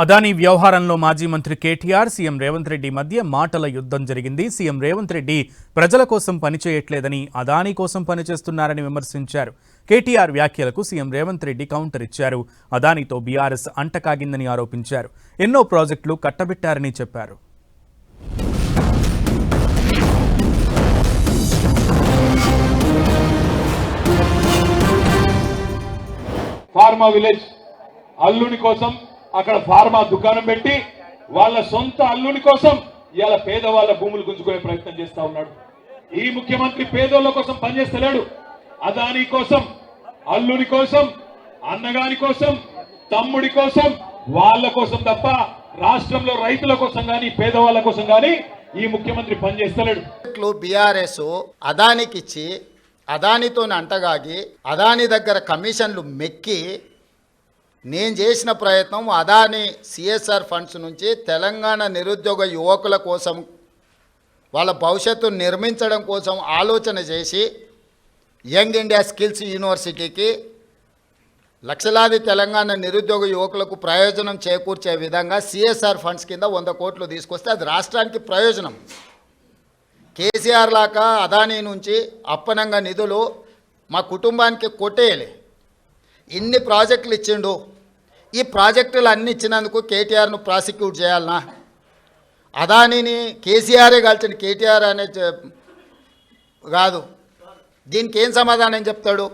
అదానీ వ్యవహారంలో మాజీ మంత్రి కేటీఆర్ సీఎం రేవంత్ రెడ్డి మధ్య మాటల యుద్ధం జరిగింది. సీఎం రేవంత్ రెడ్డి ప్రజల కోసం పనిచేయట్లేదని, అదానీ కోసం పనిచేస్తున్నారని విమర్శించారు. కేటీఆర్ వ్యాఖ్యలకు సీఎం రేవంత్ రెడ్డి కౌంటర్ ఇచ్చారు. అదానీతో బీఆర్ఎస్ అంటకాగిందని ఆరోపించారు. ఎన్నో ప్రాజెక్టులు కట్టబెట్టారని చెప్పారు. ఫార్మా విలేజ్ అల్లుని కోసం అక్కడ ఫార్మా దుకాణం పెట్టి వాళ్ళ సొంత అల్లుని కోసం ఇవాళ పేదవాళ్ళ భూములు గుంజుకునే ప్రయత్నం చేస్తా ఉన్నాడు. ఈ ముఖ్యమంత్రి పేదోళ్ళ కోసం పనిచేస్తలేడు. అదాని కోసం, అల్లుని కోసం, అన్నగాని కోసం, తమ్ముడి కోసం, వాళ్ళ కోసం తప్ప రాష్ట్రంలో రైతుల కోసం గాని పేదవాళ్ళ కోసం గాని ఈ ముఖ్యమంత్రి పనిచేస్తలేడు. బీఆర్ఎస్ అదానికి ఇచ్చి అదానితో అంటగాగి అదాని దగ్గర కమిషన్లు మెక్కి నేను చేసిన ప్రయత్నం అదాని సిఎస్ఆర్ ఫండ్స్ నుంచి తెలంగాణ నిరుద్యోగ యువకుల కోసం వాళ్ళ భవిష్యత్తును నిర్మించడం కోసం ఆలోచన చేసి యంగ్ ఇండియా స్కిల్స్ యూనివర్సిటీకి లక్షలాది తెలంగాణ నిరుద్యోగ యువకులకు ప్రయోజనం చేకూర్చే విధంగా సిఎస్ఆర్ ఫండ్స్ కింద 100 కోట్లు తీసుకొస్తే అది రాష్ట్రానికి ప్రయోజనం. కేసీఆర్ లాగా అదానీ నుంచి అప్పనంగా నిధులు మా కుటుంబానికి కొట్టేయలే. ఇన్ని ప్రాజెక్టులు ఇచ్చిండు. ఈ ప్రాజెక్టులు అన్ని ఇచ్చినందుకు కేటీఆర్ను ప్రాసిక్యూట్ చేయాలనా? అదానీని కేసీఆరే కాల్చిన కేటీఆర్ అనే కాదు. దీనికి ఏం సమాధానం చెప్తాడు?